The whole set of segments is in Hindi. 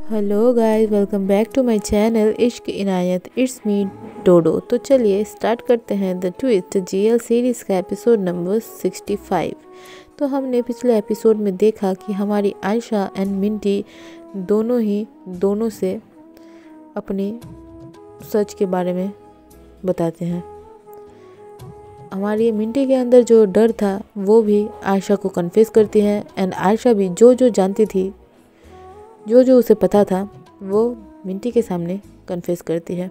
Hello guys, welcome back to my channel Ishq Inayat. It's me डोडो। तो चलिए स्टार्ट करते हैं द ट्विस्ट जीएल सीरीज़ का एपिसोड नंबर 65। तो हमने पिछले एपिसोड में देखा कि हमारी आयशा एंड मिंटी दोनों से अपनी सच के बारे में बताते हैं। हमारी मिंटी के अंदर जो डर था वो भी आयशा को कन्फेस करती है एंड आयशा भी जो जानती थी, जो उसे पता था वो मिंटी के सामने कन्फेस करती है।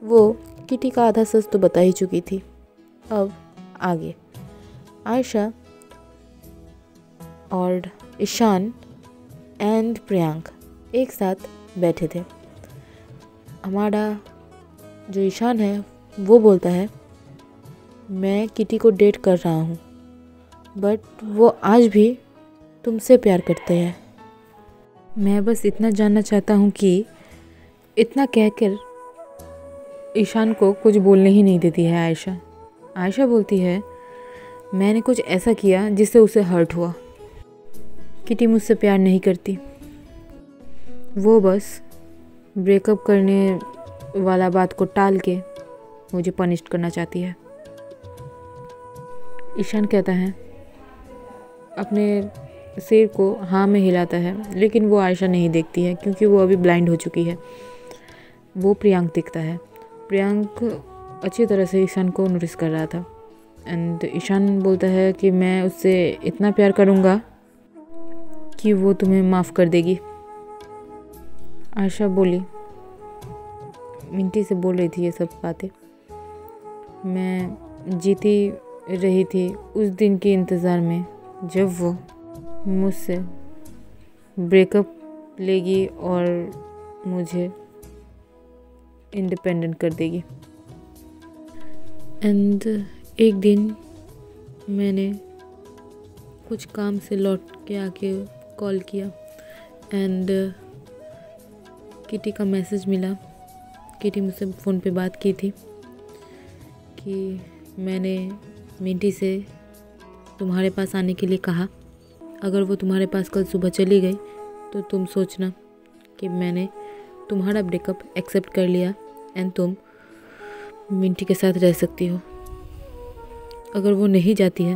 वो किटी का आधा सच तो बता ही चुकी थी। अब आगे आयशा और ईशान एंड प्रियांक एक साथ बैठे थे। हमारा जो ईशान है वो बोलता है मैं किटी को डेट कर रहा हूँ, बट वो आज भी तुमसे प्यार करते हैं। मैं बस इतना जानना चाहता हूँ कि इतना कहकर ईशान को कुछ बोलने ही नहीं देती है आयशा बोलती है मैंने कुछ ऐसा किया जिससे उसे हर्ट हुआ। किटी मुझसे प्यार नहीं करती, वो बस ब्रेकअप करने वाला बात को टाल के मुझे पनिश करना चाहती है। ईशान कहता है, अपने सिर को हाँ में हिलाता है, लेकिन वो आयशा नहीं देखती है क्योंकि वो अभी ब्लाइंड हो चुकी है। वो प्रियांक दिखता है। प्रियांक अच्छी तरह से ईशान को नोटिस कर रहा था एंड ईशान बोलता है कि मैं उससे इतना प्यार करूँगा कि वो तुम्हें माफ़ कर देगी। आयशा बोली, मिंटी से बोल रही थी ये सब बातें। मैं जीती रही थी उस दिन के इंतज़ार में जब वो मुझसे ब्रेकअप लेगी और मुझे इंडिपेंडेंट कर देगी। एंड एक दिन मैंने कुछ काम से लौट के आके कॉल किया एंड किटी का मैसेज मिला। किटी मुझसे फ़ोन पे बात की थी कि मैंने मिंटी से तुम्हारे पास आने के लिए कहा, अगर वो तुम्हारे पास कल सुबह चली गई तो तुम सोचना कि मैंने तुम्हारा ब्रेकअप एक्सेप्ट कर लिया एंड तुम मिंटी के साथ रह सकती हो। अगर वो नहीं जाती है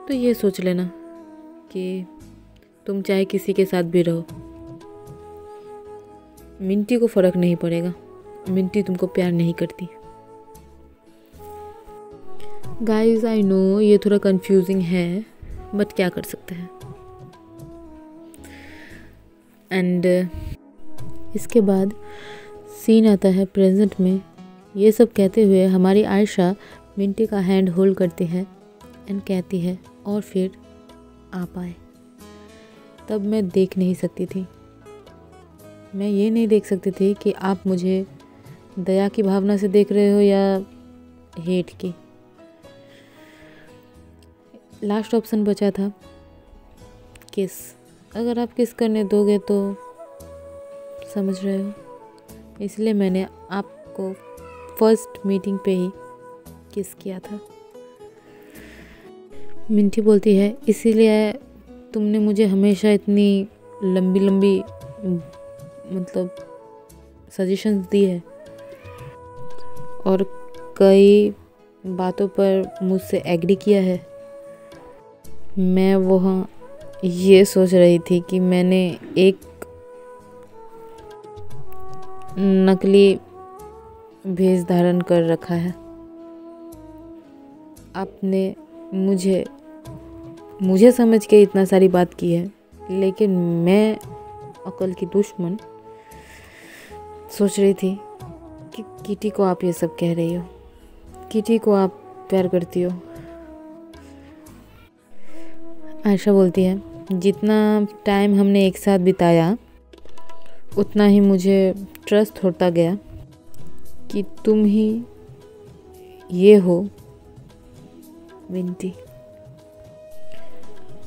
तो ये सोच लेना कि तुम चाहे किसी के साथ भी रहो, मिंटी को फ़र्क नहीं पड़ेगा। मिंटी तुमको प्यार नहीं करती। गाइस आई नो ये थोड़ा कंफ्यूजिंग है, बट क्या कर सकते हैं। एंड इसके बाद सीन आता है प्रेजेंट में। ये सब कहते हुए हमारी आयशा मिंटी का हैंड होल्ड करती है एंड कहती है और फिर आप आए। तब मैं देख नहीं सकती थी। मैं ये नहीं देख सकती थी कि आप मुझे दया की भावना से देख रहे हो या हेट की। लास्ट ऑप्शन बचा था किस। अगर आप किस करने दोगे तो समझ रहे हो, इसलिए मैंने आपको फर्स्ट मीटिंग पे ही किस किया था। मिंटी बोलती है इसीलिए तुमने मुझे हमेशा इतनी लंबी मतलब सजेशंस दी है और कई बातों पर मुझसे एग्री किया है। मैं वहाँ ये सोच रही थी कि मैंने एक नकली भेष धारण कर रखा है। आपने मुझे समझ के इतना सारी बात की है, लेकिन मैं अकल की दुश्मन सोच रही थी कि किटी को आप ये सब कह रही हो, किटी को आप प्यार करती हो। आयशा बोलती है जितना टाइम हमने एक साथ बिताया उतना ही मुझे ट्रस्ट होता गया कि तुम ही ये हो मिंटी।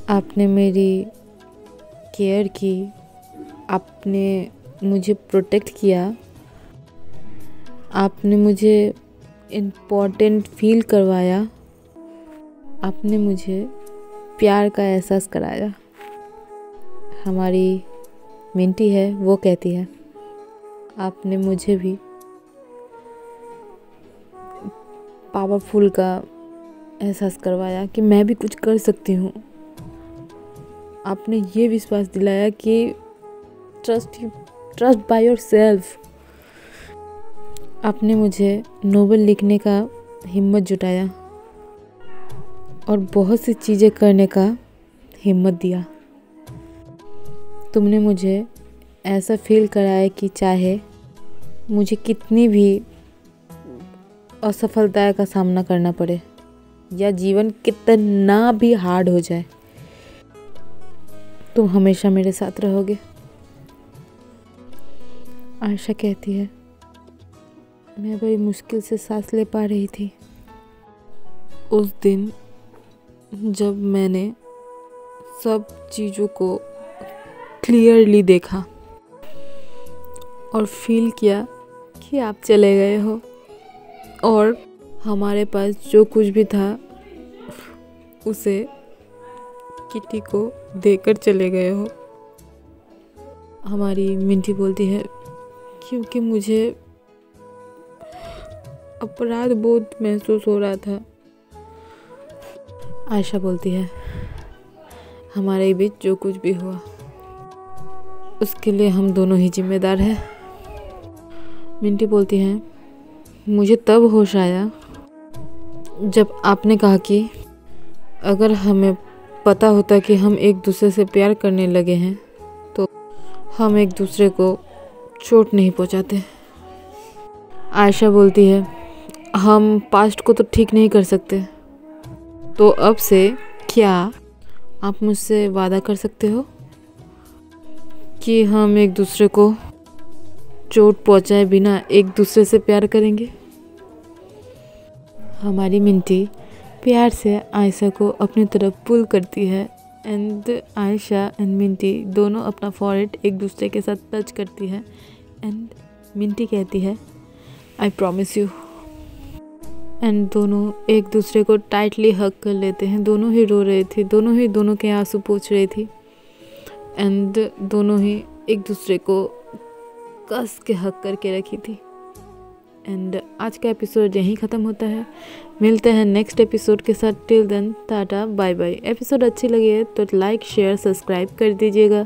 आपने मेरी केयर की, आपने मुझे प्रोटेक्ट किया, आपने मुझे इम्पोर्टेंट फील करवाया, आपने मुझे प्यार का एहसास कराया। हमारी मिंटी है वो कहती है, आपने मुझे भी पावरफुल का एहसास करवाया कि मैं भी कुछ कर सकती हूँ। आपने ये विश्वास दिलाया कि ट्रस्ट बाय योरसेल्फ। आपने मुझे नोवेल लिखने का हिम्मत जुटाया और बहुत सी चीज़ें करने का हिम्मत दिया। तुमने मुझे ऐसा फील कराया कि चाहे मुझे कितनी भी असफलता का सामना करना पड़े या जीवन कितना भी हार्ड हो जाए, तुम हमेशा मेरे साथ रहोगे। आयशा कहती है, मैं बड़ी मुश्किल से सांस ले पा रही थी उस दिन जब मैंने सब चीज़ों को क्लियरली देखा और फील किया कि आप चले गए हो और हमारे पास जो कुछ भी था उसे किटी को देकर चले गए हो। हमारी मिंटी बोलती है, क्योंकि मुझे अपराध बोध महसूस हो रहा था। आयशा बोलती है, हमारे बीच जो कुछ भी हुआ उसके लिए हम दोनों ही जिम्मेदार हैं। मिंटी बोलती है, मुझे तब होश आया जब आपने कहा कि अगर हमें पता होता कि हम एक दूसरे से प्यार करने लगे हैं तो हम एक दूसरे को चोट नहीं पहुंचाते। आयशा बोलती है, हम पास्ट को तो ठीक नहीं कर सकते, तो अब से क्या आप मुझसे वादा कर सकते हो कि हम एक दूसरे को चोट पहुंचाए बिना एक दूसरे से प्यार करेंगे। हमारी मिंटी प्यार से आयशा को अपनी तरफ पुल करती है एंड आयशा एंड मिंटी दोनों अपना फॉरहेड एक दूसरे के साथ टच करती है एंड मिंटी कहती है, आई प्रॉमिस यू। एंड दोनों एक दूसरे को टाइटली हग कर लेते हैं। दोनों ही रो रहे थे, दोनों के आंसू पोंछ रही थी एंड दोनों ही एक दूसरे को कस के हग करके रखी थी। एंड आज का एपिसोड यहीं ख़त्म होता है। मिलते हैं नेक्स्ट एपिसोड के साथ। Till then tata bye bye. Episode अच्छी लगी है तो लाइक शेयर सब्सक्राइब कर दीजिएगा।